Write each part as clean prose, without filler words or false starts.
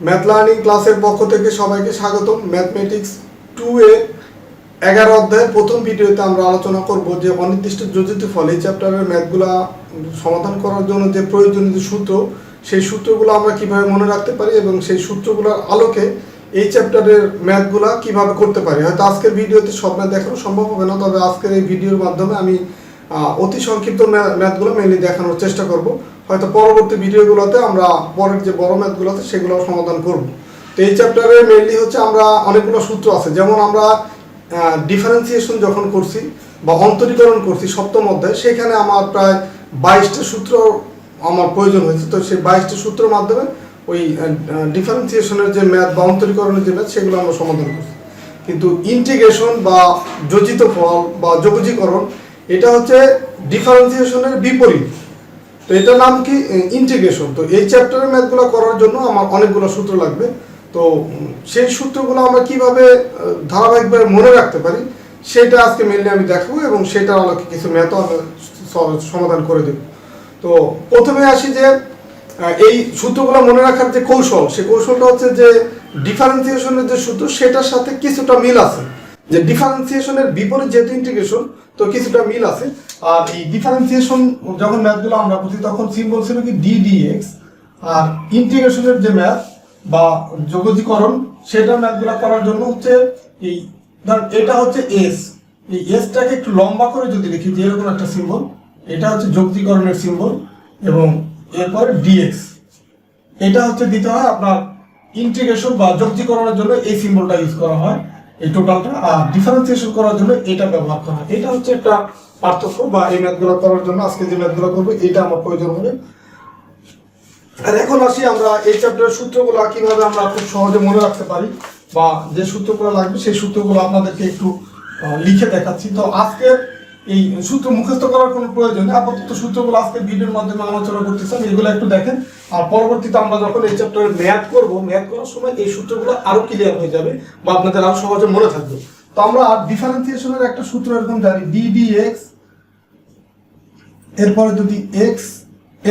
Math learning ক্লাসের পক্ষ থেকে সবাইকে স্বাগতম। ম্যাথমেটিক্স 2 এর 11 অধ্যায়ের প্রথম ভিডিওতে আমরা আলোচনা করব যে অনির্দিষ্ট যোজিত ফল এই চ্যাপ্টারের ম্যাথগুলা সমাধান করার জন্য যে প্রয়োজনীয় যে সূত্র, সেই সূত্রগুলো আমরা কিভাবে মনে রাখতে পারি এবং সেই সূত্রগুলোর আলোকে এই চ্যাপ্টারের ম্যাথগুলা কিভাবে করতে পারি। হয়তো আজকের ভিডিওতে সব ম্যাথ দেখানো সম্ভব হবে না, তবে আজকের এই ভিডিওর মাধ্যমে আমি অতি সংক্ষিপ্ত ম্যাথগুলো মেনলি দেখানোর চেষ্টা করব। হয়তো পরবর্তী ভিডিওগুলোতে আমরা পরের যে বড় ম্যাথগুলো আছে সেগুলো সমাধান করব। তো এই চ্যাপ্টারে মেনলি হচ্ছে আমরা অনেকগুলো সূত্র আছে, যেমন আমরা ডিফারেন্সিয়েশন যখন করছি বা অন্তরীকরণ করছি সপ্তম অধ্যায়ে, সেখানে আমার প্রায় 22টা সূত্র আমার প্রয়োজন হয়েছে। তো সেই 22টা সূত্রের মাধ্যমে ওই ডিফারেন্সিয়েশনের যে ম্যাথ বা অন্তরীকরণের যে ম্যাথ সেগুলো আমরা সমাধান করছি। কিন্তু ইন্টিগ্রেশন বা যোজিত ফল বা যোগজীকরণ এটা হচ্ছে ডিফারেন্সিয়েশনের বিপরীত। তো এটার নাম কি? ইন্টিগ্রেশন। তো এই চ্যাপ্টারের ম্যাথগুলো করার জন্য আমার অনেকগুলো সূত্র লাগবে। তো সেই সূত্রগুলো আমরা কিভাবে ধারাবাহিকভাবে মনে রাখতে পারি সেটা আজকে মেনলি আমি দেখাবো এবং সেটার আলোকে কিছু ম্যাথও আমি সমাধান করে দেব। তো প্রথমে আসি যে এই সূত্রগুলো মনে রাখার যে কৌশল, সেই কৌশলটা হচ্ছে যে ডিফারেন্সিয়েশনের যে সূত্র সেটার সাথে কিছুটা মিল আছে। যে ডিফারেন্সিয়েশনের বিপরীত যেহেতু ইন্টিগ্রেশন, তো কিছুটা মিল আছে। আর এই ডিফারেন্সিয়েশন যখন ম্যাথগুলো আমরা করছি তখন সিম্বল ছিল কি dx, আর ইন্টিগ্রেশনের যে ম্যাথ বা যোগজীকরণ সেটা ম্যাথগুলো করার জন্য হচ্ছে এই ধর এটা হচ্ছে s, এই এসটাকে একটু লম্বা করে যদি লিখি যে এরকম একটা সিম্বল, এটা হচ্ছে যোগজীকরণের সিম্বল এবং এরপরে dx, এটা হচ্ছে দিতে হয় আপনার ইন্টিগ্রেশন বা যোগজীকরণের জন্য এই সিম্বলটা ইউজ করা হয় এই টোটালটা, আর ডিফারেন্সিয়েশন করার জন্য এটা ব্যবহার করা হয়। এটা হচ্ছে একটা পার্থক্য বা এই ম্যাথগুলো করার জন্য আজকে যে ম্যাথগুলো করবো এটা আমার প্রয়োজন হবে। আর এখন আসি আমরা এই চ্যাপ্টারের সূত্রগুলো কিভাবে আমরা খুব সহজে মনে রাখতে পারি বা যে সূত্রগুলো লাগবে সেই সূত্রগুলো আপনাদেরকে একটু লিখে দেখাচ্ছি। তো আজকের এই সূত্র মুখস্থ করার কোনো প্রয়োজন নেই, আপাতত সূত্রগুলো আজকে ভিডিওর মাধ্যমে আলোচনা করতেছেন, এগুলো একটু দেখেন। আর পরবর্তীতে আমরা যখন এই চ্যাপ্টারে ম্যাথ করবো, ম্যাথ করার সময় এই সূত্রগুলো আরো ক্লিয়ার হয়ে যাবে বা আপনাদের আরো সহজে মনে থাকবে। তো আমরা ডিফারেন্সিয়েশনের একটা সূত্র এরকম জানি, ddx এরপরে যদি x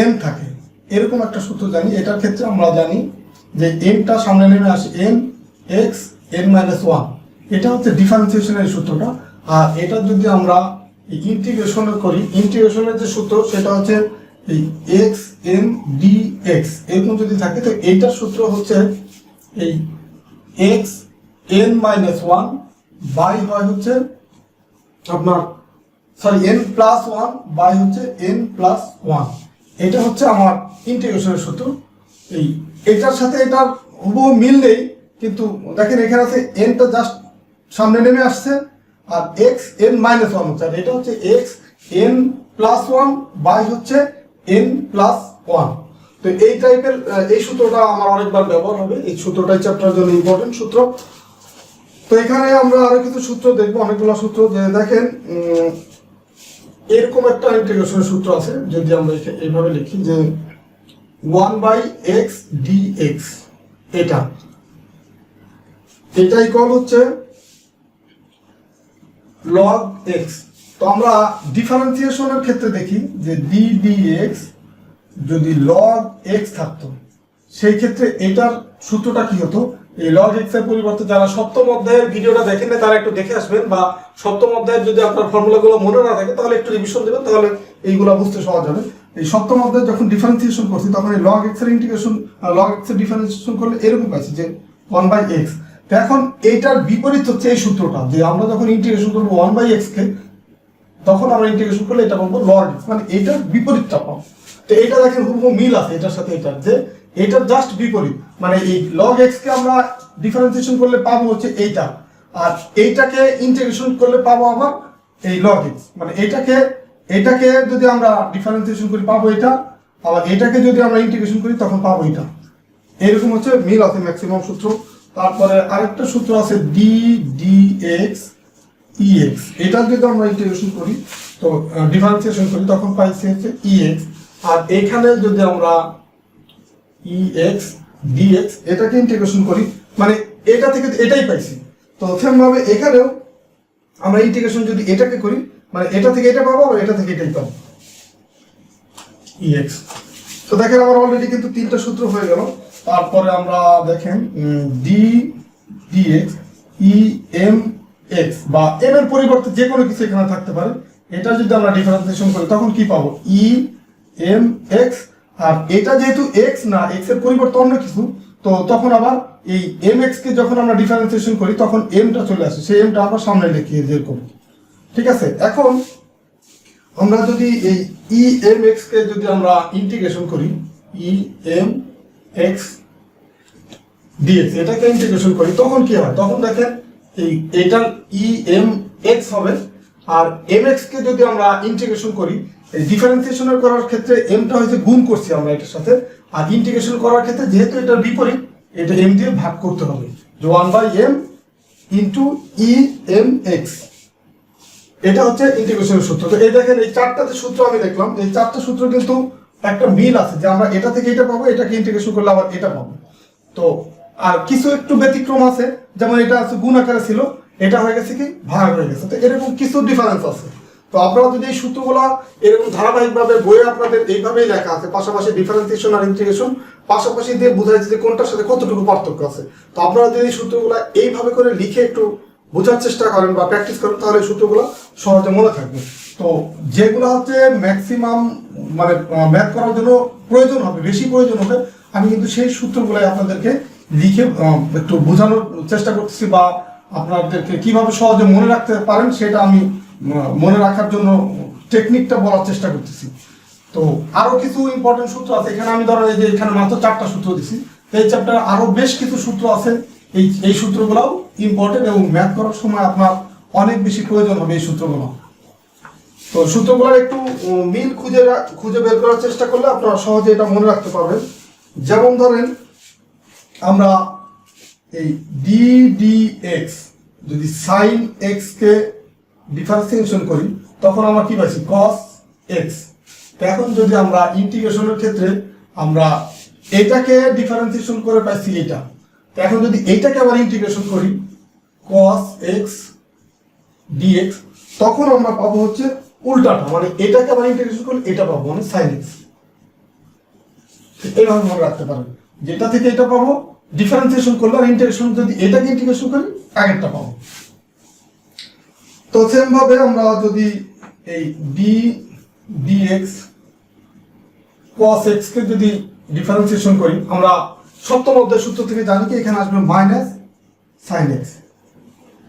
n থাকে এরকম একটা সূত্র জানি। এটার ক্ষেত্রে আমরা জানি যে nটা সামনে নেমে আসে n x n - 1, এটা হচ্ছে ডিফারেন্সিয়েশনের সূত্রটা। আর এটা যদি আমরা ইন্টিগ্রেশন করি, ইন্টিগ্রেশনের যে সূত্র সেটা হচ্ছে এই x n dx এরকম যদি থাকে, তো এইটার সূত্র হচ্ছে এই x n - 1 বাই হয় হচ্ছে আপনার n প্লাস 1 বাই হচ্ছে n প্লাস 1। এটা হচ্ছে আমার ইন্টিগ্রেশনের সূত্র। এটার সাথে এটার হুবহু মিল নেই, কিন্তু দেখেন এখানে আছে nটা জাস্ট সামনে নেমে আসছে আর x n - 1 হচ্ছে, আর এটা হচ্ছে x n প্লাস 1 বাই হচ্ছে n প্লাস 1। তো এই টাইপের এই সূত্রটা আমার অনেকবার ব্যবহার হবে, এই সূত্রটাই চ্যাপ্টারের জন্য ইম্পর্টেন্ট সূত্র। তো এখানে আমরা আরো কিছু সূত্র দেখবো, অনেকগুলো সূত্র। যে দেখেন এরকম একটা ইন্টিগ্রেশনের সূত্র আছে, যদি আমরা এইভাবে লিখি যে 1/x dx, এটা ইকুয়াল হচ্ছে log x। তো আমরা ডিফারেন্সিয়েশনের ক্ষেত্রে দেখি যে ddx যদি log x থাকতো, সেই ক্ষেত্রে এটার সূত্রটা কি হতো? এই log x এর পরিবর্তে যারা সপ্তম অধ্যায়ের ভিডিওটা দেখেন না তারা একটু দেখে আসবেন, বা সপ্তম অধ্যায়ের যদি আপনার ফর্মুলাগুলো মনে না থাকে তাহলে একটু রিভিশন দেবেন, তাহলে এইগুলো বুঝতে সহজ হবে। এই সপ্তম অধ্যায়ে যখন ডিফারেন্সিয়েশন করছি তখন এই log x এর ইন্টিগ্রেশন log x এর ডিফারেন্সিয়েশন করলে এরকম পাচ্ছি যে 1/x। তো এখন এইটার বিপরীত হচ্ছে এই সূত্রটা, যে আমরা যখন ইন্টিগ্রেশন করবো 1/x কে, তখন আমরা ইন্টিগ্রেশন করলে এটা পাবো log x, মানে এইটার বিপরীতটা পাবো। তো এইটা দেখেন হুবহু মিল আছে এটার সাথে এটার, যে এটার জাস্ট বিপরীত। মানে এই log x কে আমরা ডিফারেন্সিয়েশন করলে পাবো হচ্ছে এইটা, আর এইটাকে ইন্টিগ্রেশন করলে পাবো আবার এই log x। মানে এটাকে যদি আমরা ডিফারেন্সিয়েশন করি পাবো এটা, আবার এটাকে যদি আমরা ইন্টিগ্রেশন করি তখন পাবো এটা। এরকম হচ্ছে মিল আছে ম্যাক্সিমাম সূত্র। তারপরে আরেকটা সূত্র আছে ddx ex, এটা যদি আমরা ইন্টিগ্রেশন করি তো ডিফারেন্সিয়েশন করি তখন পাইছি হচ্ছে ex। আর এখানে যদি আমরা ex dx এটাকে ইন্টিগ্রেশন করি, মানে এটা থেকে এটাই পাইছি। তো সেম ভাবে এখানেও আমরা ইন্টিগ্রেশন যদি এটাকে করি, মানে এটা থেকে এটা পাবো আর এটা থেকে এটাই পাবো ex। তো দেখেন আমার অলরেডি কিন্তু তিনটা সূত্র হয়ে গেল। তারপরে আমরা দেখেন d d x e m x বা এম এর পরিবর্তে যে কোনো কিছু এখানে থাকতে পারে, এটা যদি আমরা ডিফারেন্সিয়েশন করি তখন কি পাবো, ই এম এক্স। আর এটা যেহেতু এক্স না, এক্স এর পরিবর্তে অন্য কিছু, তো তখন আবার এই এম এক্স কে যখন আমরা ডিফারেন্সিয়েশন করি তখন এমটা চলে আসে, সেই এমটা আমরা সামনে লিখি যেরকম। ঠিক আছে, এখন আমরা যদি এই ই এম এক্স কে যদি আমরা ইন্টিগ্রেশন করি, ই এম এক্স ডিএক্স এটাকে ইন্টিগ্রেশন করি তখন কি হয়, তখন দেখেন এইটা ই এম এক্স হবে। আর এম এক্স কে যদি আমরা ইন্টিগ্রেশন করি, এই ডিফারেন্সিয়েশন করার ক্ষেত্রে এমটা হচ্ছে গুণ করছি আমরা এটার সাথে, আর ইন্টিগ্রেশন করার ক্ষেত্রে যেহেতু এটার বিপরীত, এটা এম দিয়ে ভাগ করতে হবে, যে 1/m ইন্টু ই এম এক্স। এটা হচ্ছে ইন্টিগ্রেশনের সূত্র। তো এই দেখেন এই চারটাতে সূত্র আমি দেখলাম, এই চারটা সূত্র কিন্তু একটা মিল আছে, যে আমরা এটা থেকে এটা পাবো, এটাকে ইন্টিগ্রেশন করলে আবার এটা পাবো। তো আর কিছু একটু ব্যতিক্রম আছে, যেমন এটা আছে গুণ আকারে ছিল, এটা হয়ে গেছে কি ভাগ হয়ে গেছে। তো এরকম কিছু ডিফারেন্স আছে। তো আপনারা যদি এই সূত্রগুলা এরকম ধারাবাহিকভাবে বইয়ে আপনাদের এইভাবেই লেখা আছে, পাশাপাশি ডিফারেন্সিয়েশন আর ইন্টিগ্রেশন পাশাপাশি দিয়ে বোঝাচ্ছে যে কোনটার সাথে কতটুকু পার্থক্য আছে। তো আপনারা যদি এই সূত্রগুলা এইভাবে করে লিখে একটু বোঝার চেষ্টা করেন বা প্র্যাকটিস করেন, তাহলে এই সূত্রগুলো সহজে মনে থাকবে। তো যেগুলো হচ্ছে ম্যাক্সিমাম মানে ম্যাথ করার জন্য প্রয়োজন হবে, বেশি প্রয়োজন হবে, আমি কিন্তু সেই সূত্রগুলাই আপনাদেরকে লিখে একটু বোঝানোর চেষ্টা করতেছি, বা আপনাদেরকে কিভাবে সহজে মনে রাখতে পারেন সেটা আমি মনে রাখার জন্য টেকনিকটা বলার চেষ্টা করতেছি। তো আরো কিছু ইম্পর্টেন্ট সূত্র আছে এখানে, আমি ধরেন এই যে এখানে মাত্র 4টা সূত্র দিছি, এই চ্যাপ্টারে আরো বেশ কিছু সূত্র আছে, এই সূত্রগুলোও ইম্পর্টেন্ট এবং ম্যাথ করার সময় আপনার অনেক বেশি প্রয়োজন হবে এই সূত্রগুলো। তো সূত্রগুলোর একটু মিল খুঁজে বের করার চেষ্টা করলে আপনারা সহজে এটা মনে রাখতে পারবেন। যেমন ধরেন আমরা এই ডি ডি এক্স যদি সাইন এক্স কে ডিফারেন্সিয়েশন করি তখন আমরা কি পাইছি কস এক্স। তো এখন যদি আমরা ইন্টিগ্রেশনের ক্ষেত্রে আমরা এটাকে ডিফারেন্সিয়েশন করে পাইছি এটা, তো এখন যদি এইটাকে আবার ইন্টিগ্রেশন করি cos x dx, তখন আমরা পাবো হচ্ছে উল্টাটা, মানে এটাকে আবার ইন্টিগ্রেশন করলে এটা পাবো মানে sin x। এইভাবে মনে রাখতে পারেন, যেটা থেকে এটা পাবো ডিফারেন্সিয়েশন করলে, আর ইন্টিগ্রেশন যদি এটাকে ইন্টিগ্রেশন করি আগেরটা পাবো। তো সেম ভাবে আমরা যদি এই ডি dx cos x কে যদি ডিফারেন্সিয়েশন করি, আমরা সপ্তম অধ্যায় সূত্র থেকে জানি কি এখানে আসবে মাইনাস সাইন এক্স।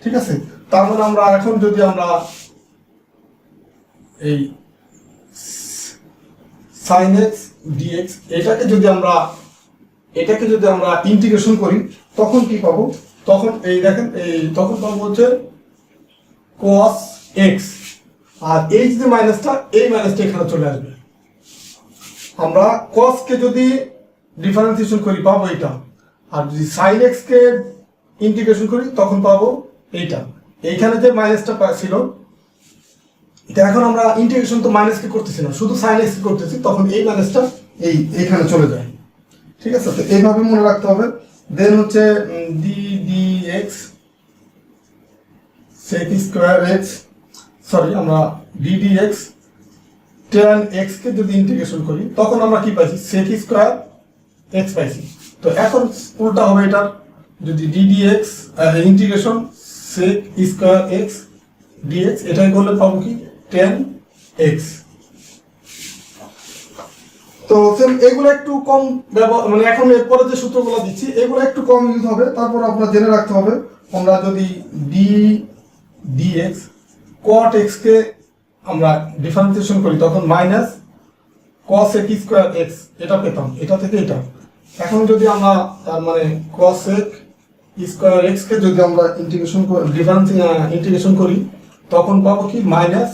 ঠিক আছে, তার মানে আমরা এখন যদি আমরা এই সাইন এক্স ডিএক্স এটাকে যদি আমরা ইন্টিগ্রেশন করি তখন কি পাবো, তখন এই দেখেন তখন পাবো হচ্ছে cos x, আর এই যে মাইনাসটা, এই মাইনাসটা এখানে চলে আসবে। আমরা cos কে যদি ডিফারেন্সিয়েশন করি পাবো এটা, আর যদি sin x কে ইন্টিগ্রেশন করি তখন পাবো এইটা। এইখানে যে মাইনাসটা ছিল, এটা এখন আমরা ইন্টিগ্রেশন তো মাইনাস কে করতেছি না, শুধু sin x কে করতেছি, তখন এই মাইনাসটা এইখানে চলে যায়। ঠিক আছে, তো এইভাবে মনে রাখতে হবে। দেন হচ্ছে d d x sec square x, sorry আমরা d d x tan x কে যদি ইন্টিগ্রেশন করি তখন আমরা কি পাইছি sec স্কয়ার x পাইছি। তো এখন উল্টা হবে এটার, যদি D d x integration sec square x dx এটাই করলে পাবো কি tan x। তো এগুলো একটু কম ব্যবহার, মানে এখন এরপরে যে সূত্রগুলো দিচ্ছি এগুলো একটু কম ইউজ হবে, তারপর আপনার জেনে রাখতে হবে। আমরা যদি ডি dx cot x কে আমরা ডিফারেন্সিয়েশন করি তখন minus cos x square x এটা পেতাম, এটা থেকে এটা। এখন যদি আমরা তার মানে cos x স্কয়ার x কে যদি আমরা ইন্টিগ্রেশন করি তখন পাবো কি মাইনাস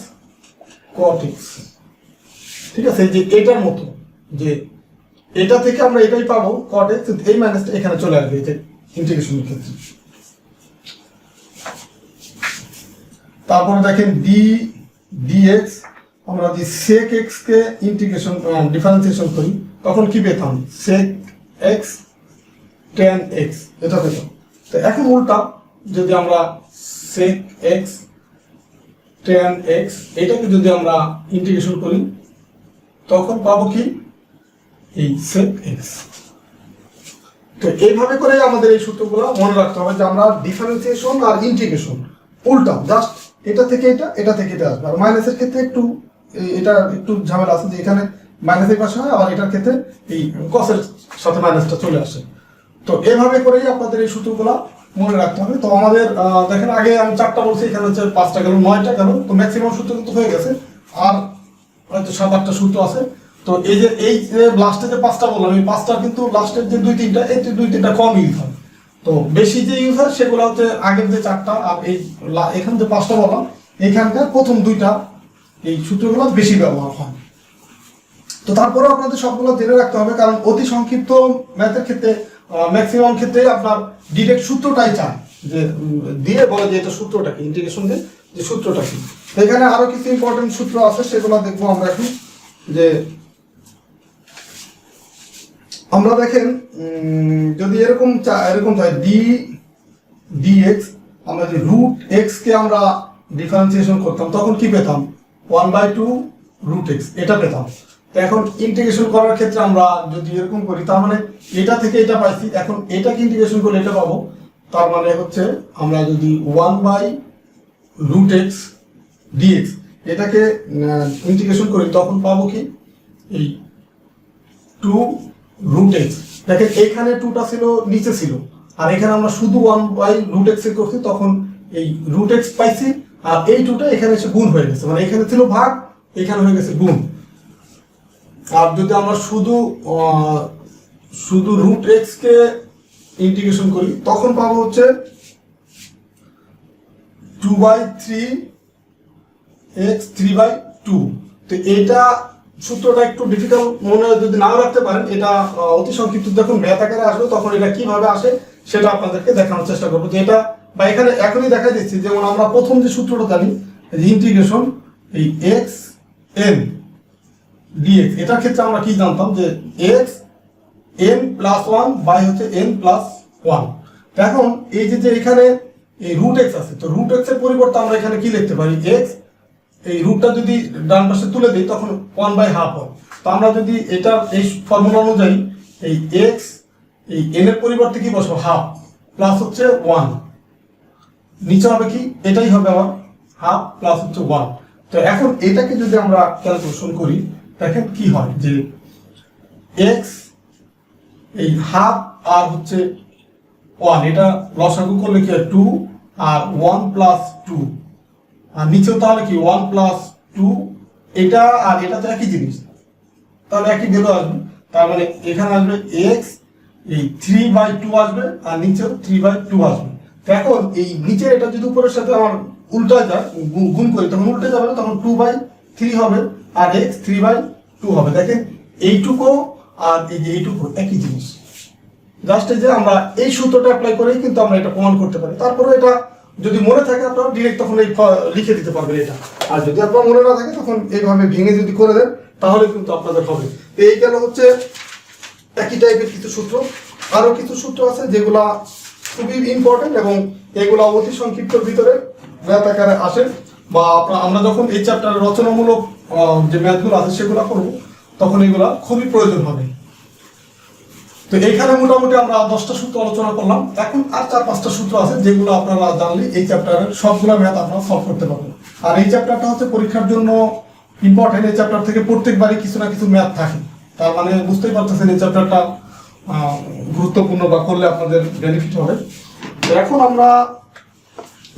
cot x। ঠিক আছে, যে এটার মতো, যে এটা থেকে আমরা এটাই পাবো cot x, এই মাইনাসটা এখানে চলে আসবে এই যে ইন্টিগ্রেশনের ক্ষেত্রে। তারপরে দেখেন ডি dx আমরা যদি sec x কে ইন্টিগ্রেশন ডিফারেন্সিয়েশন করি তখন কি পেতাম sec x tan x এটা পেতাম। তো এখন উল্টা, যদি আমরা sec x tan x এটাকে যদি আমরা ইন্টিগ্রেশন করি তখন পাবো কি এই sec x। তো এইভাবে করে আমাদের এই সূত্রগুলো মনে রাখতে হবে যে আমরা ডিফারেন্সিয়েশন আর ইন্টিগ্রেশন উল্টা, জাস্ট এটা থেকে এটা থেকে এটা আসবে। আর মাইনাসের ক্ষেত্রে একটু এটা একটু ঝামেলা আছে যে এখানে মাইনাসের পাশে হয়, আবার এটার ক্ষেত্রে এই কসের সাথে মাইনাসটা চলে আসে। তো এভাবে করেই আপনাদের এই সূত্রগুলো মনে রাখতে হবে। তো আমাদের দেখেন আগে আমি 4টা বলছি, এখানে হচ্ছে 5টা গেল, 9টা গেল। তো ম্যাক্সিমাম সূত্র কিন্তু হয়ে গেছে, আর হয়তো 7-8টা সূত্র আছে। তো এই যে লাস্টে যে 5টা বললাম, এই 5টা কিন্তু লাস্টের যে 2-3টা, এই 2-3টা কম ইউজ হয়। তো বেশি যে ইউজ হয় সেগুলো হচ্ছে আগের যে 4টা, আর এই এখানে যে 5টা বললাম এইখানকার প্রথম 2টা এই সূত্রগুলো বেশি ব্যবহার হয়। তো তারপরে আপনাদের সবগুলো জেনে রাখতে হবে, কারণ অতি সংক্ষিপ্ত ম্যাথের ক্ষেত্রে ম্যাক্সিমাম ক্ষেত্রে আপনার ডিরেক্ট সূত্রটাই চায়, যে দিয়ে বলে যে এটা সূত্রটা কি, ইন্টিগ্রেশন দিয়ে যে সূত্রটা কি। এখানে আরো কিছু ইম্পর্টেন্ট সূত্র আছে, সেগুলো দেখবো আমরা এখন। যে আমরা দেখেন যদি এরকম চাই dx, আমরা যদি রুট এক্স কে আমরা ডিফারেন্সিয়েশন করতাম তখন কি পেতাম, 1/2 রুট এক্স এটা পেতাম। তো এখন ইন্টিগ্রেশন করার ক্ষেত্রে আমরা যদি এরকম করি, তার মানে এটা থেকে এটা পাইছি, এখন এটাকে ইন্টিগ্রেশন করলে এটা পাবো। তার মানে হচ্ছে আমরা যদি 1/√x dx এটাকে ইন্টিগ্রেশন করি তখন পাবো কি, এই 2√x। দেখেন এখানে 2টা ছিল, নিচে ছিল, আর এখানে আমরা শুধু 1/√x এ করছি, তখন এই √x পাইছি, আর এই 2টা এখানে এসে গুণ হয়ে গেছে, মানে এখানে ছিল ভাগ, এখানে হয়ে গেছে গুণ। আর যদি আমরা শুধু √x কে ইন্টিগ্রেশন করি তখন পাবো হচ্ছে 2/3x 3/2। তো এটা সূত্রটা একটু ডিফিকাল্ট মনে যদি নাও রাখতে পারেন, এটা অতি সংক্ষিপ্ত যখন ম্যাথ আকারে আসবে তখন এটা কিভাবে আসে সেটা আপনাদেরকে দেখানোর চেষ্টা করবো। যে এটা বা এখানে এখনই দেখা দিচ্ছি, যেমন আমরা প্রথম যে সূত্রটা জানি ইন্টিগ্রেশন এই x n dx, এটার ক্ষেত্রে আমরা কি জানতাম যে x n+1 বাই হচ্ছে n+1। এখন এই যে এখানে এই √x আছে, তো √x এর পরিবর্তে আমরা এখানে কি লিখতে পারি, x, এই রুটটা যদি ডান পাশে তুলে দিই তখন 1/2 হয়। তো আমরা যদি এটা এই ফর্মুলা অনুযায়ী এই x এই n এর পরিবর্তে কি বসবো, হাফ, প্লাস হচ্ছে 1, নিচে হবে কি, এটাই হবে আবার হাফ প্লাস হচ্ছে 1। তো এখন এটাকে যদি আমরা ক্যালকুলেশন করি, দেখেন কি হয় যে x এই হাফ আর হচ্ছে 1, এটা লসাগু করলে কি হয় 2, আর 1+2, আর নিচেও তাহলে কি 1+2, এটা আর এটা তো একই জিনিস, তাহলে একই ভ্যালু আসবে। তার মানে এখানে আসবে x এই 3/2 আসবে, আর নিচেও 3/2 আসবে। তো এখন এই নিচে এটা যদি উপরের সাথে আমার উল্টা যায়, গুণ করি, তখন উল্টে যাবে না, তখন 2/3 হবে, আর x 3/2 হবে। দেখেন এইটুকু আর এই যে এইটুকু একই জিনিস, জাস্ট এই যে আমরা এই সূত্রটা অ্যাপ্লাই করেই কিন্তু আমরা এটা প্রমাণ করতে পারি। তারপরে এটা যদি মনে থাকে আপনারা ডিরেক্ট তখন এই লিখে দিতে পারবেন এটা, আর যদি আপনার মনে না থাকে তখন এইভাবে ভেঙে যদি করে দেন তাহলে কিন্তু আপনাদের হবে। এই গেল হচ্ছে একই টাইপের কিছু সূত্র। আরো কিছু সূত্র আছে যেগুলা খুবই ইম্পর্টেন্ট, এবং এগুলা অতি সংক্ষিপ্তর ভিতরে ম্যাথ আকারে আসে, বা আমরা যখন এই চ্যাপ্টারের রচনামূলক যে ম্যাথগুলো আছে সেগুলো করব তখন এগুলা খুবই প্রয়োজন হবে। তো এইখানে মোটামুটি আমরা 10টা সূত্র আলোচনা করলাম। এখন আর 4-5টা সূত্র আছে যেগুলো আপনারা জানলে এই চ্যাপ্টারের সবগুলো ম্যাথ আপনারা সলভ করতে পারবেন। আর এই চ্যাপ্টারটা হচ্ছে পরীক্ষার জন্য ইম্পর্টেন্ট। এই চ্যাপ্টার থেকে প্রত্যেকবারই কিছু না কিছু ম্যাথ থাকে, তার মানে বুঝতেই পারতেছেন এই চ্যাপ্টারটা গুরুত্বপূর্ণ, বা করলে আপনাদের বেনিফিট হবে। তো এখন আমরা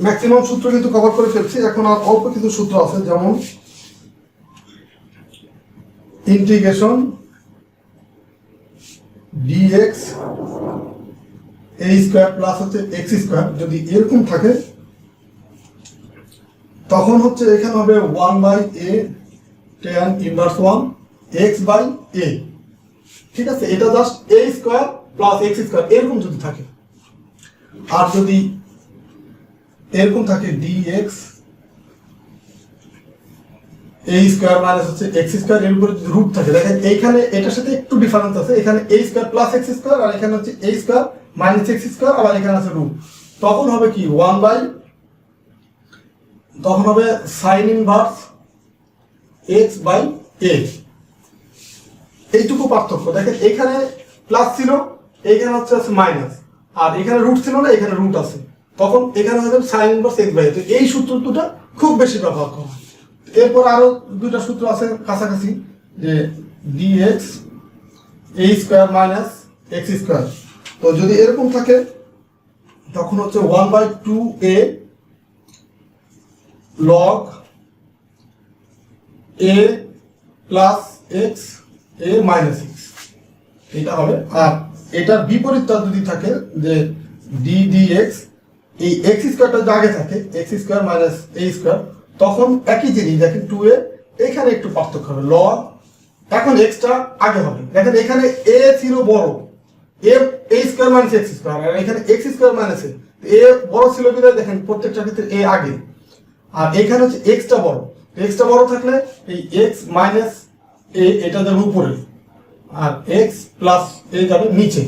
ম্যাক্সিমাম সূত্র কিন্তু কভার করে ফেলছি, এখন আর অল্প কিছু সূত্র আছে, যেমন ইন্টিগ্রেশন dx a² প্লাস হচ্ছে x², যদি এরকম থাকে তখন হচ্ছে এখানে হবে 1/a tan ইনভার্স 1 x/a। ঠিক আছে, এটা জাস্ট a² প্লাস x² এরকম যদি থাকে। আর যদি এরকম থাকে dx a² মাইনাস হচ্ছে x² এর উপরে যদি রুট থাকে, দেখেন এইখানে এটার সাথে একটু ডিফারেন্স আছে, এখানে a² প্লাস x², আর এখানে হচ্ছে a² মাইনাস x², আবার এখানে আছে রুট, তখন হবে কি তখন হবে সাইন ইনভার্স x/a। এইটুকু পার্থক্য। দেখেন এখানে প্লাস ছিল, এইখানে হচ্ছে মাইনাস, আর এখানে রুট ছিল না, এখানে রুট আছে, তখন এখানে হয়ে যাবে সাইন ইনভার্স এক্স বাই। তো এই সূত্র দুটো খুব বেশি ব্যবহার করা হয়। এরপর আরো দুইটা সূত্র আছে কাছাকাছি, যে dx a square minus x square. তো যদি এরকম থাকে তখন হচ্ছে 1/2a log a plus x a minus x, এটা হবে। আর এটার বিপরীতটা যদি থাকে যে ডি ডিএক্স, এই এক্স স্কোয়ারটা যে আগে থাকে এক্স স্কোয়ার মাইনাস এ স্কোয়ার, তখন একই জিনিস দেখেন 2a, এখানে একটু পার্থক্য হবে, লগ এখন এক্সটা আগে হবে। দেখেন এখানে এ ছিল বড়, এ স্কোয়ার মাইনাস এক্স স্কোয়ার, আর এখানে এক্স স্কোয়ার মাইনাস এ বড় ছিল বিধায় দেখেন প্রত্যেকটা ক্ষেত্রে এ আগে, আর এখানে হচ্ছে এক্সটা বড়। এক্সটা বড় থাকলে এই এক্স মাইনাস এ এটা যাবে উপরে, আর এক্স প্লাস এ যাবে নিচে।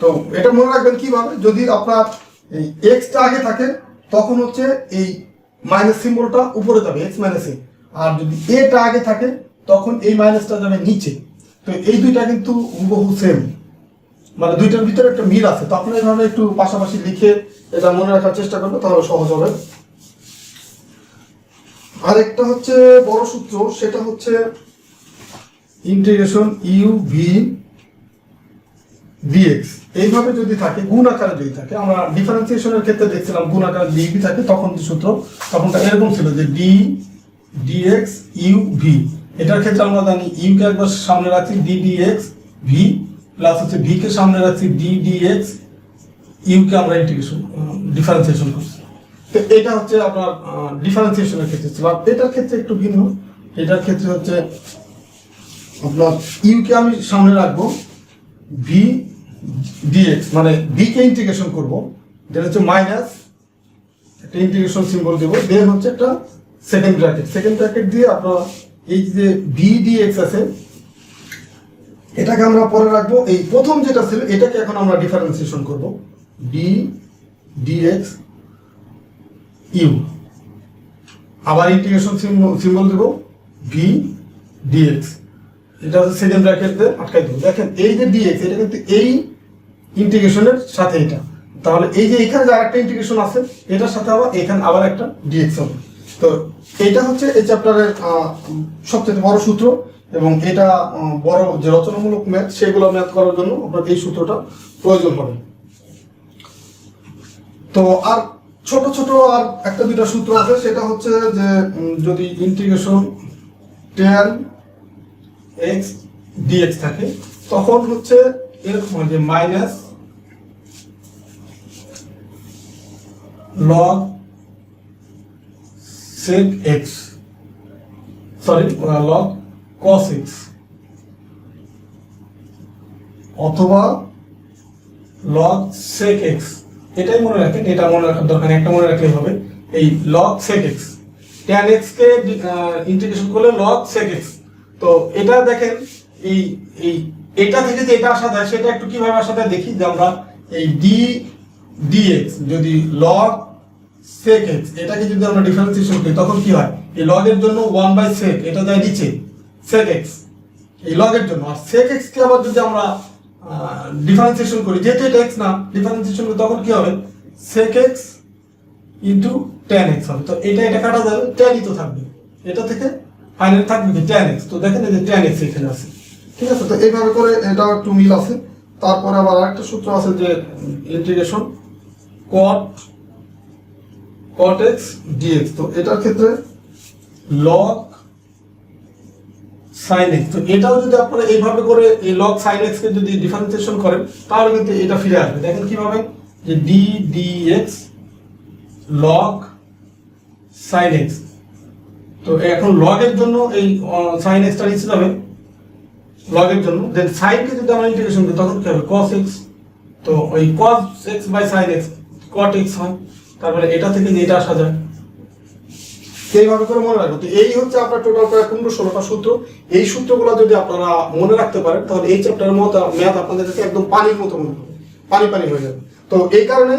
তো এটা মনে রাখবেন কিভাবে, যদি আপনার এই এক্সটা আগে থাকে তখন হচ্ছে এই মাইনাস সিম্বলটা উপরে যাবে এক্স মাইনাস এ, আর যদি এটা আগে থাকে তখন এই মাইনাসটা যাবে নিচে। তো এই দুইটা কিন্তু হুবহু সেম, মানে দুইটার ভিতরে একটা মিল আছে। তো আপনি এইভাবে একটু পাশাপাশি লিখে এটা মনে রাখার চেষ্টা করবেন, তাহলে সহজ হবে। আরেকটা হচ্ছে বড় সূত্র, সেটা হচ্ছে ইন্টিগ্রেশন ইউ ভি ডিএক্স। এইভাবে যদি থাকে, গুণ আকারে যদি থাকে, আমরা ডিফারেন্সিয়েশনের ক্ষেত্রে দেখছিলাম গুণ আকারে ডিভি থাকে, তখন যে সূত্র তখনটা এরকম ছিল যে ডি ডিএক্স ইউ ভি। এটার ক্ষেত্রে আমরা জানি ইউ কে একবার সামনে রাখছি ডি ডিএক্স ভি, প্লাস হচ্ছে ভি কে সামনে রাখছি ডি ডিএক্স ইউ কে আমরা ইন্টিগ্রেশন ডিফারেন্সিয়েশন করছি। তো এটা হচ্ছে আপনার ডিফারেন্সিয়েশনের ক্ষেত্রে ছিল। আর এটার ক্ষেত্রে একটু ভিন্ন, এটার ক্ষেত্রে হচ্ছে আপনার ইউ কে আমি সামনে রাখবো ভি ডিএক্স, মানে ভি কে ইন্টিগ্রেশন করবো, যেটা হচ্ছে মাইনাস একটা ইন্টিগ্রেশন সিম্বল দেবো, দেন হচ্ছে একটা সেকেন্ড ব্র্যাকেট দিয়ে আপনার এই যে ভি ডিএক্স আছে এটাকে আমরা পরে রাখবো। এই প্রথম যেটা ছিল এটাকে এখন আমরা ডিফারেন্সিয়েশন করব, ডি ডিএক্স ইউ, আবার ইন্টিগ্রেশন সিম্বল দেব ভি ডিএক্স, এটা হচ্ছে সেকেন্ড ব্র্যাকেট দিয়ে আটকাই দেবো। দেখেন এই যে ডিএক্স এটা কিন্তু এই ইন্টিগ্রেশনের সাথে এটা, তাহলে এই যে এখানে যে আরেকটা ইন্টিগ্রেশন আছে এটার সাথে আবার এখানে আবার একটা ডিএক্স হবে। তো এটা হচ্ছে এই চ্যাপ্টারের সবচেয়ে বড় সূত্র, এবং এটা বড় যে রচনামূলক ম্যাথ সেগুলো ম্যাথ করার জন্য আপনার এই সূত্রটা প্রয়োজন হবে। তো আর ছোট ছোট আর একটা দুইটা সূত্র আছে, সেটা হচ্ছে যে যদি ইন্টিগ্রেশন tan x dx থাকে তখন হচ্ছে এরকম হয় যে minus log sec x, log cos x, অথবা log sec x। এটাই মনে রাখেন, এটা মনে রাখার দরকার, একটা মনে রাখলেই হবে, এই log sec x, tan x কে ইন্টিগ্রেশন করলে log sec x। তো এটা দেখেন এই এই এটা থেকে যে এটা আসা যায় সেটা একটু কিভাবে আসা যায় দেখি, যে আমরা এই ডি dx যদি log sec x এটাকে যদি আমরা ডিফারেন্সিয়েশন করি তখন কি হয়, এই log এর জন্য 1/sec এটা যায় নিচে sec x এই log এর জন্য, আর sec x কে আবার যদি আমরা ডিফারেন্সিয়েশন করি, যেহেতু এটা x না, ডিফারেন্সিয়েশন করি তখন কি হবে sec x into tan x হবে। তো এটা কাটা যাবে, tan ই তো থাকবে, এটা থেকে ফাইনাল থাকবে কি tan x। তো দেখেন এই যে tan x এখানে আছে, ঠিক আছে। তো এইভাবে করে এটা একটু মিল আছে। তারপরে আবার আরেকটা সূত্র আছে যে ইন্টিগ্রেশন cot x dx। তো এটার ক্ষেত্রে log sin x। তো এটাও যদি আপনারা এইভাবে করে এই log sin x কে যদি ডিফারেন্সিয়েশন করেন তাহলে কিন্তু এটা ফিরে আসবে। দেখেন কিভাবে, যে d dx log sin x। তো এখন log এর জন্য এই sin x টা নিচে যাবে log এর জন্য, দেন sin কে যদি আমরা ইন্টিগ্রেশন করি তখন কি হবে cos x। তো ওই cos x by sin x cot x হয়, তারপরে এটা থেকে যে এটা আসা যায়, এইভাবে করে মনে রাখবো। তো এই হচ্ছে আপনার টোটাল প্রায় 15-16টা সূত্র। এই সূত্রগুলো যদি আপনারা মনে রাখতে পারেন তাহলে এই চ্যাপ্টারের মতো ম্যাথ আপনাদের কাছে একদম পানির মতো মনে হবে, পানি হয়ে যাবে। তো এই কারণে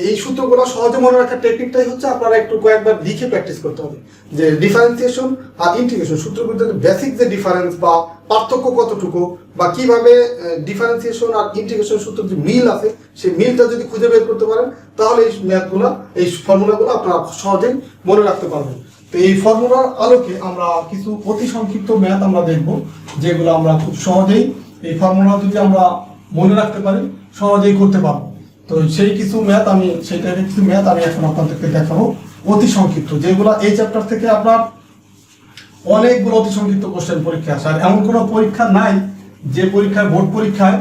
এই সূত্রগুলো সহজে মনে রাখার টেকনিকটাই হচ্ছে আপনারা একটু কয়েকবার লিখে প্র্যাকটিস করতে হবে, যে ডিফারেন্সিয়েশন আর ইন্টিগ্রেশন সূত্রগুলোতে বেসিক যে ডিফারেন্স বা পার্থক্য কতটুকু, বা কিভাবে ডিফারেন্সিয়েশন আর ইন্টিগ্রেশন সূত্র যে মিল আছে সেই মিলটা যদি খুঁজে বের করতে পারেন, তাহলে এই ম্যাথগুলো, এই ফর্মুলাগুলো আপনারা সহজেই মনে রাখতে পারবেন। তো এই ফর্মুলার আলোকে আমরা কিছু অতি সংক্ষিপ্ত ম্যাথ আমরা দেখব, যেগুলো আমরা খুব সহজেই এই ফর্মুলা যদি আমরা মনে রাখতে পারি সহজেই করতে পারবো। তো সেই কিছু ম্যাথ আমি এখন আপনাদেরকে দেখাবো অতি সংক্ষিপ্ত, যেগুলো এই চ্যাপ্টার থেকে আপনার অনেকগুলো অতি সংক্ষিপ্ত কোশ্চেন পরীক্ষা আসে। আর এমন কোনো পরীক্ষা নাই যে পরীক্ষায়, বোর্ড পরীক্ষায়,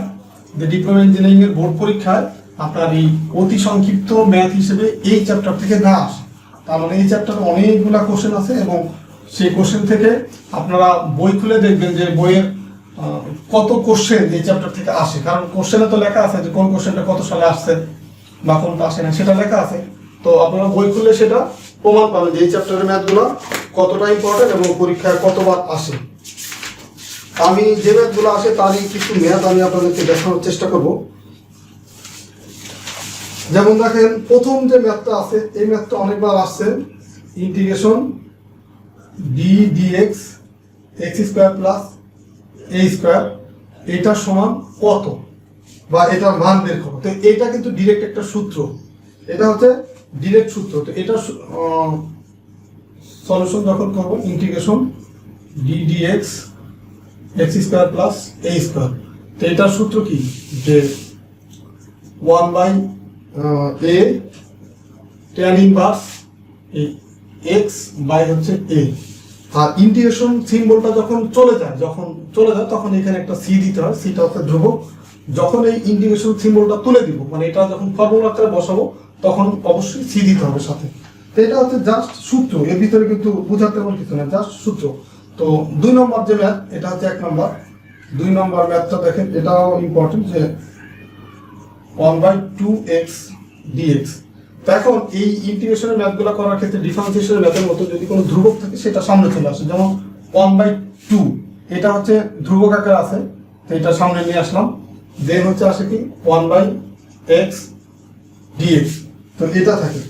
যে ডিপ্লোমা ইঞ্জিনিয়ারিং এর বোর্ড পরীক্ষায় আপনার এই অতি সংক্ষিপ্ত ম্যাথ হিসেবে এই চ্যাপ্টার থেকে না আসে। তার মানে এই চ্যাপ্টারে অনেকগুলো কোশ্চেন আছে, এবং সেই কোশ্চেন থেকে আপনারা বই খুলে দেখবেন যে বইয়ের কত কোশ্চেন এই চ্যাপ্টার থেকে আসে। কারণ কোশ্চেনে তো লেখা আছে যে কোন কোশ্চেনটা কত সালে আসছে বা কোনটা আসে না, সেটা লেখা আছে। তো আপনারা বই খুললে সেটা প্রমাণ পাবেন যে এই চ্যাপ্টারের ম্যাথগুলো কতটা ইম্পর্টেন্ট এবং পরীক্ষায় কতবার আসে। আমি যে ম্যাথগুলো আসে তারই কিছু ম্যাথ আমি আপনাদেরকে দেখানোর চেষ্টা করব। যেমন দেখেন, প্রথম যে ম্যাথটা আছে এই ম্যাথটা অনেকবার আসছে, integration d d x x square plus a square, এটা সমান কত, বা এটার মান বের করো। তো এটা কিন্তু ডিরেক্ট একটা সূত্র, এটা হচ্ছে ডিরেক্ট সূত্র। তো এটা সলিউশন যখন করবো, integration d d x x square plus a square, তো এটার সূত্র কি, যে 1/a tan ইনভার্স এই এক্স বাই হচ্ছে এ। আর ইন্টিগ্রেশন সিম্বলটা যখন চলে যায় তখন এখানে একটা সি দিতে হয়, সিটা হচ্ছে ধ্রুবক। যখন এই ইন্টিগ্রেশন সিম্বলটা তুলে দিব, মানে এটা যখন ফর্মুলা আকারে বসাবো, তখন অবশ্যই সি দিতে হবে সাথে। তো এটা হচ্ছে জাস্ট সূত্র, এর ভিতরে কিন্তু বোঝাতে তেমন কিছু না, জাস্ট সূত্র। তো 2 নম্বর যে ম্যাথ, এটা হচ্ছে 1 নম্বর। 2 নম্বর ম্যাথটা দেখেন, এটাও ইম্পর্টেন্ট, যে 1/2x dx। তো এখন এই ইন্টিগ্রেশনের ম্যাথগুলো করার ক্ষেত্রে ডিফারেন্সিয়েশনের ম্যাথের মতো যদি কোনো ধ্রুবক থাকে সেটা সামনে চলে আসে। যেমন 1/2, এটা হচ্ছে ধ্রুবক আকারে আছে, তো এটা সামনে নিয়ে আসলাম। দেন হচ্ছে আসে কি 1/x dx, তো এটা থাকে।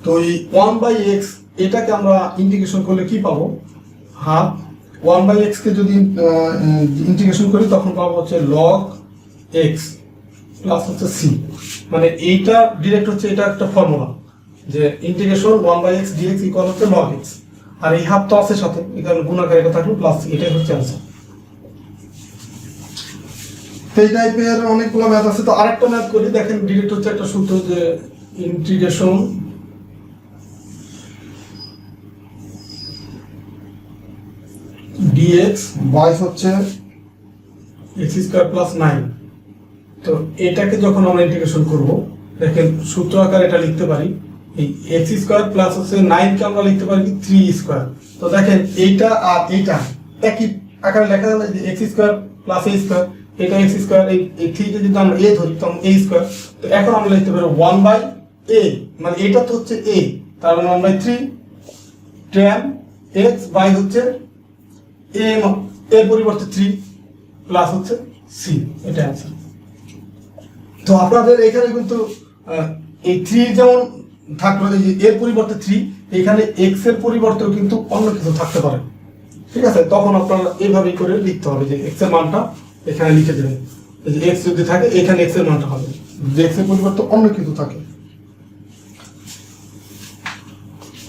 তো এই 1/x এটাকে আমরা ইন্টিগ্রেশন করলে কি পাবো, হাফ 1/x কে যদি ইন্টিগ্রেশন করি তখন পাবো হচ্ছে log x প্লাস হচ্ছে c। মানে এইটা ডিরেক্ট হচ্ছে, এটা একটা ফর্মুলা যে ইন্টিগ্রেশন 1/x dx ইকুয়াল হচ্ছে log x, আর এই হাফ তো আছে সাথে, এখানে গুণাকার এটা থাকলো প্লাস, এটাই হচ্ছে आंसर। তো এই টাইপের অনেকগুলো ম্যাথ আছে। তো আরেকটা ম্যাথ করি, দেখেন ডিরেক্ট হচ্ছে একটা সূত্র, যে ইন্টিগ্রেশন dx বাই হচ্ছে x স্কয়ার প্লাস 9। তো এটাকে যখন আমরা ইন্টিগ্রেশন করব, দেখেন সূত্র আকারে এটা লিখতে পারি, এই x স্কয়ার প্লাস হচ্ছে 9 কে আমরা লিখতে পারি 3 স্কয়ার। তো দেখেন এইটা আর এইটা একই আকারে লেখা যায়, যে x square plus a square, এটা x স্কয়ার, এই 3 কে যদি আমরা a ধরি তখন a স্কয়ার। তো এখন আমরা লিখতে পারি 1/a, মানে এটা তো হচ্ছে a, তার মানে 1/3 tan x বাই হচ্ছে a এর পরিবর্তে 3 প্লাস হচ্ছে c, এটা आंसर। তো আপনাদের এখানে কিন্তু এই 3 যেমন থাকলো, এর পরিবর্তে 3, এখানে x এর পরিবর্তেও কিন্তু অন্য কিছু থাকতে পারে, ঠিক আছে? তখন আপনারা এইভাবেই করে লিখতে হবে, যে x এর মানটা এখানে লিখে দেবেন, যে x যদি থাকে এখানে x এর মানটা হবে, যে x এর পরিবর্তে অন্য কিছু থাকে।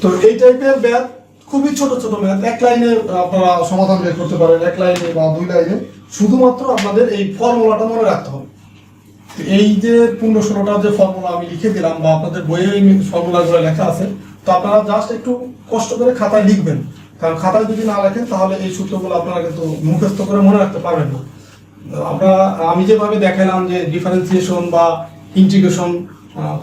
তো এই টাইপের ম্যাথ খুবই ছোট ছোট ম্যাথ, এক লাইনে আপনারা সমাধান বের করতে পারেন, এক লাইনে বা 2 লাইনে। শুধুমাত্র আপনাদের এই ফর্মুলাটা মনে রাখতে হবে। এই যে 15-16টা যে ফর্মুলা আমি লিখে দিলাম, বা আপনাদের বইয়ে এই ফর্মুলাগুলো লেখা আছে, তো আপনারা জাস্ট একটু কষ্ট করে খাতায় লিখবেন। কারণ খাতায় যদি না লেখেন তাহলে এই সূত্রগুলো আপনারা কিন্তু মুখস্থ করে মনে রাখতে পারবেন না। আপনারা, আমি যেভাবে দেখালাম যে ডিফারেন্সিয়েশন বা ইন্টিগ্রেশন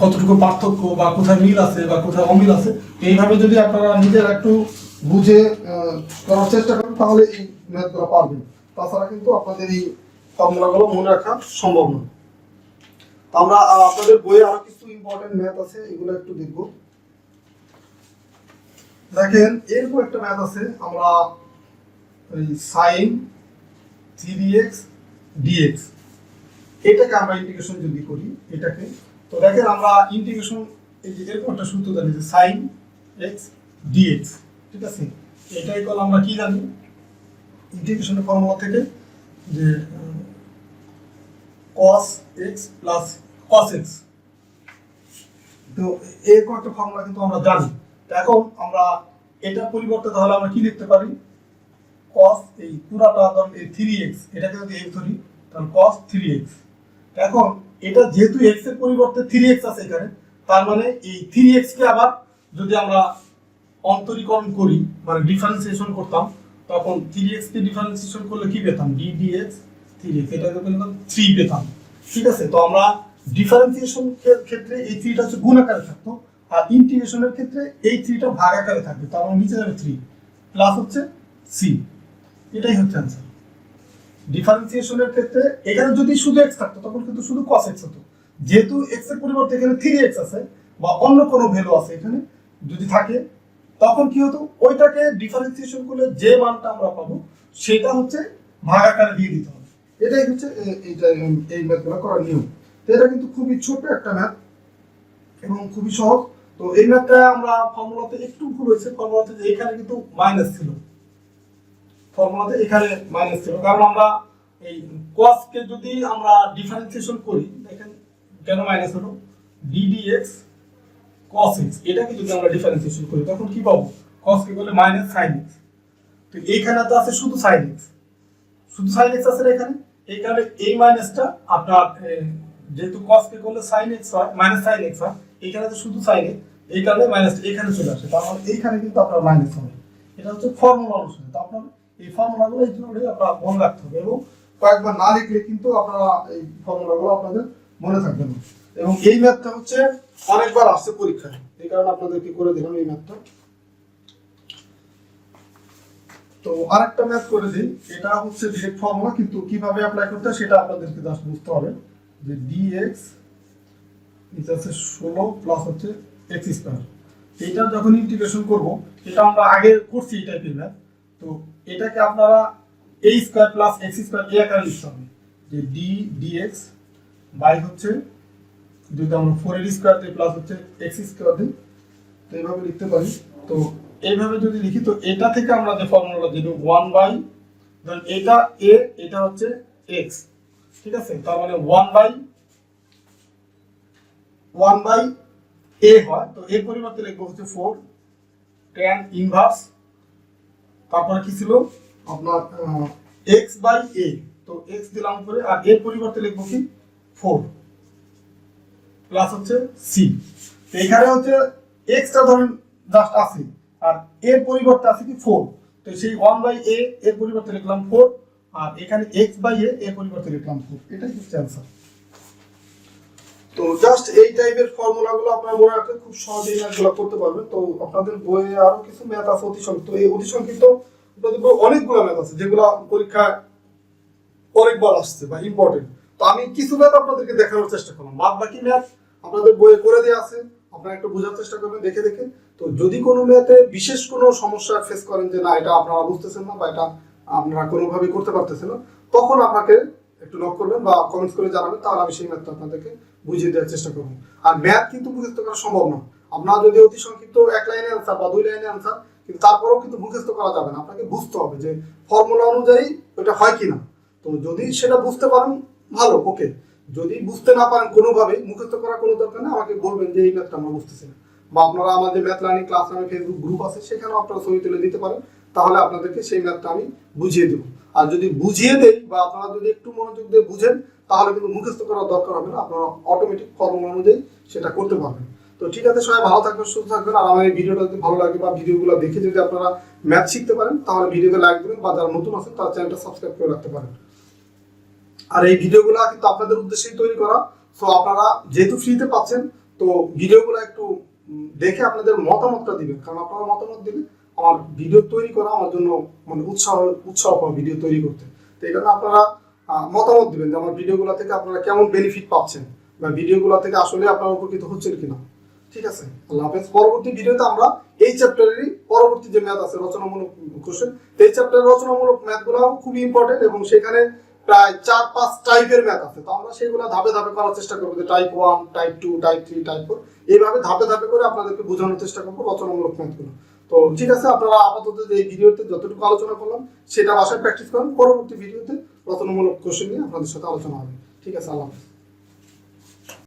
কতটুকু পার্থক্য, বা কোথায় মিল আছে বা কোথায় অমিল আছে, এইভাবে যদি আপনারা নিজেরা একটু বুঝে করার চেষ্টা করেন তাহলে এই ম্যাথগুলো পারবেন। তাছাড়া কিন্তু আপনাদের এই ফর্মুলাগুলো মনে রাখা সম্ভব নয়। আমরা আপনাদের বইয়ে আরো কিছু ইম্পর্টেন্ট ম্যাথ আছে, এগুলো একটু দেখব। দেখেন এরকম একটা ম্যাথ আছে, আমরা এই sin 3x dx, এটাকে আমরা ইন্টিগ্রেশন যদি করি এটাকে, তো দেখেন আমরা ইন্টিগ্রেশন এই যে এরকম একটা সূত্র জানি যে sin x dx, ঠিক আছে। এটাই কল আমরা কি জানি ইন্টিগ্রেশনের ফর্মুলা থেকে যে cos x plus cos x, তো এই একটা ফর্মুলা কিন্তু আমরা জানি। এখন আমরা এটা পরিবর্তে তাহলে আমরা কি লিখতে পারি, cos এই পুরাটা ধরুন এই 3x, এটাকে যদি x ধরি তাহলে cos 3x। এখন এটা যেহেতু x এর পরিবর্তে 3x আছে এখানে, তার মানে এই 3x কে আবার যদি আমরা অন্তরীকরণ করি মানে ডিফারেন্সিয়েশন করতাম, তখন 3x কে ডিফারেন্সিয়েশন করলে কি পেতাম, d dx 3x, এটাকে পেতাম 3 পেতাম, ঠিক আছে। তো আমরা ডিফারেন্সিয়েশন ক্ষেত্রে এই 3টা হচ্ছে গুণ আকারে থাকতো, আর ইন্টিগ্রেশনের ক্ষেত্রে এই 3টা ভাগ আকারে থাকবে, তার মানে নিচে যাবে 3 প্লাস হচ্ছে c, এটাই হচ্ছে आंसर। ডিফারেন্সিয়েশনের ক্ষেত্রে এখানে যদি শুধু x থাকতো তখন কিন্তু শুধু cos x হতো, যেহেতু x এর পরিবর্তে এখানে 3x আছে বা অন্য কোনো ভ্যালু আছে এখানে যদি থাকে, তখন কি হতো, ওইটাকে ডিফারেন্সিয়েশন করলে যে মানটা আমরা পাবো সেটা হচ্ছে ভাগ আকারে দিয়ে দিতে হবে। এটাই হচ্ছে এই ম্যাথগুলো করার নিয়ম। তো এটা কিন্তু খুবই ছোট একটা ম্যাথ এবং খুবই সহজ। তো এই ম্যাথটা আমরা ফর্মুলাতে একটু ভুল হয়েছে, ফর্মুলাতে যে এখানে কিন্তু মাইনাস ছিল, ফর্মুলাতে এখানে মাইনাস ছিল, কারণ আমরা এই cos কে যদি আমরা ডিফারেন্সিয়েশন করি, দেখেন কেন মাইনাস হলো, d dx cos x, এটাকে যদি আমরা ডিফারেন্সিয়েশন করি তখন কি পাবো, cos কে করলে মাইনাস sin x। তো এইখানে তো আছে শুধু sin x, শুধু sin x আছে এখানে, এই কারণে এই মাইনাসটা আপনার যেহেতু cos কে করলে sin x হয় মাইনাস sin x হয়, এইখানে তো শুধু sin x, এই কারণে মাইনাসটা এখানে চলে আসে, তার মানে এইখানে কিন্তু আপনার মাইনাস হবে। এটা হচ্ছে ফর্মুলা অনুসারে। তো আপনার এই ফর্মুলাগুলো এই জন্য আপনারা মনে রাখতে হবে, এবং কয়েকবার না লিখলে কিন্তু আপনারা এই ফর্মুলাগুলো আপনাদের মনে থাকবে না। এবং এই ম্যাথটা হচ্ছে অনেকবার আসছে পরীক্ষায়, এই কারণে আপনাদেরকে করে দিলাম এই ম্যাথটা। তো আরেকটা ম্যাথ করে দিই, এটা হচ্ছে ডিরেক্ট ফর্মুলা, কিন্তু কিভাবে অ্যাপ্লাই করতে হয় সেটা আপনাদেরকে জাস্ট বুঝতে হবে। যে dx এটা হচ্ছে 16 প্লাস হচ্ছে x স্কয়ার, এটা যখন ইন্টিগ্রেশন করব, এটা আমরা আগে করছি এই টাইপের ম্যাথ, তো এটাকে আপনারা a square plus x square এই আকারে লিখতে হবে, যে d dx বাই হচ্ছে যদি আমরা 4 এর স্কয়ার দিই প্লাস হচ্ছে x স্কয়ার দিই, তো এইভাবে লিখতে পারি। তো এইভাবে যদি লিখি, তো এটা থেকে আমরা যে ফর্মুলাটা দিব 1 বাই, ধরেন এটা a, এটা হচ্ছে x, ঠিক আছে, তার মানে 1 বাই a হয়, তো এর পরিবর্তে লিখবো হচ্ছে 4 tan ইনভার্স, তারপরে কি ছিল আপনার x বাই a, তো x দিলাম উপরে, আর এর পরিবর্তে লিখবো কি 4 প্লাস হচ্ছে c। তো এখানে হচ্ছে x টা ধরেন জাস্ট আছে, আর এর পরিবর্তে আছে কি 4, তো সেই 1 বাই a এর পরিবর্তে লিখলাম 4, আর এখানে x বাই a এর পরিবর্তে লিখলাম 4, এটাই হচ্ছে आंसर। তো জাস্ট এই টাইপের ফর্মুলাগুলো আপনারা মনে রাখলে খুব সহজেই ম্যাথগুলো করতে পারবেন। তো আপনাদের বইয়ে আরো কিছু ম্যাথ আছে অতি সংক্ষিপ্ত, এই অতি সংক্ষিপ্ত আপনাদের বই অনেকগুলো ম্যাথ আছে যেগুলো পরীক্ষায় অনেকবার আসছে বা ইম্পর্টেন্ট। তো আমি কিছু ম্যাথ আপনাদেরকে দেখানোর চেষ্টা করলাম, বাদ বাকি ম্যাথ আপনাদের বইয়ে করে দেওয়া আছে, আপনারা একটু বোঝার চেষ্টা করবেন দেখে দেখে। তো যদি কোনো ম্যাথে বিশেষ কোনো সমস্যা ফেস করেন যে না এটা আপনারা বুঝতেছেন না বা এটা আপনারা কোনোভাবে করতে পারতেছেন না, তখন আপনাকে একটু নক করবেন বা কমেন্টস করে জানাবেন, তাহলে আমি সেই ম্যাথটা আপনাদেরকে বুঝিয়ে দেওয়ার চেষ্টা করব। আর ম্যাথ কিন্তু মুখস্থ করা সম্ভব না, আপনারা যদি অতি সংক্ষিপ্ত এক লাইনে অ্যান্সার বা 2 লাইনে অ্যান্সার, কিন্তু তারপরেও কিন্তু মুখস্থ করা যাবে না, আপনাকে বুঝতে হবে যে ফর্মুলা অনুযায়ী ওটা হয় কিনা। তো যদি সেটা বুঝতে পারেন ভালো, ওকে, যদি বুঝতে না পারেন কোনোভাবেই, মুখস্থ করার কোনো দরকার নেই, আমাকে বলবেন যে এই ম্যাথটা আমরা বুঝতেছি না, বা আপনারা আমাদের ম্যাথ লার্নিং ক্লাস নামে ফেসবুক গ্রুপ আছে, সেখানেও আপনারা ছবি তুলে দিতে পারেন, তাহলে আপনাদেরকে সেই ম্যাথটা আমি বুঝিয়ে দেবো। আর যদি বুঝিয়ে দেই বা আপনারা যদি একটু মনোযোগ দিয়ে বুঝেন, তাহলে কিন্তু মুখস্থ করার দরকার হবে না, আপনারা অটোমেটিক ফর্মুলা অনুযায়ী সেটা করতে পারবেন। তো ঠিক আছে, সবাই ভালো থাকবেন, সুস্থ থাকবেন। আর আমার এই ভিডিওটা যদি ভালো লাগে বা ভিডিওগুলো দেখে যদি আপনারা ম্যাথ শিখতে পারেন, তাহলে ভিডিওতে লাইক দেবেন, বা যারা নতুন আছেন তার চ্যানেলটা সাবস্ক্রাইব করে রাখতে পারেন। আর এই ভিডিওগুলো কিন্তু আপনাদের উদ্দেশ্যেই তৈরি করা, তো আপনারা যেহেতু ফ্রিতে পাচ্ছেন, তো ভিডিওগুলো একটু দেখে আপনাদের মতামতটা দিবেন, কারণ আপনারা মতামত দিলে আমার ভিডিও তৈরি করা আমার জন্য মানে উৎসাহ পাওয়া ভিডিও তৈরি করতে। তো এই কারণে আপনারা মতামত দিবেন যে আমার ভিডিওগুলো থেকে আপনারা কেমন বেনিফিট পাচ্ছেন, বা ভিডিওগুলো থেকে আসলে আপনারা উপকৃত হচ্ছেন কিনা। ঠিক আছে, আল্লাহ হাফেজ। পরবর্তী ভিডিওতে আমরা এই চ্যাপ্টারেরই পরবর্তী যে ম্যাথ আছে রচনামূলক কোশ্চেন, এই চ্যাপ্টারের রচনামূলক ম্যাথগুলো খুবই ইম্পর্টেন্ট, এবং সেখানে প্রায় 4-5 টাইপের ম্যাথ আছে, তো আমরা সেগুলো ধাপে ধাপে করার চেষ্টা করবো, যে টাইপ 1, টাইপ 2, টাইপ 3, টাইপ 4 এইভাবে ধাপে ধাপে করে আপনাদেরকে বোঝানোর চেষ্টা করবো রচনামূলক ম্যাথগুলো। তো ঠিক আছে, আপনারা আপাতত যে এই ভিডিওতে যতটুকু আলোচনা করলাম সেটা বাসায় প্র্যাকটিস করেন, পরবর্তী ভিডিওতে রচনামূলক কোশ্চেন নিয়ে আপনাদের সাথে আলোচনা হবে। ঠিক আছে, আল্লাহ হাফেজ।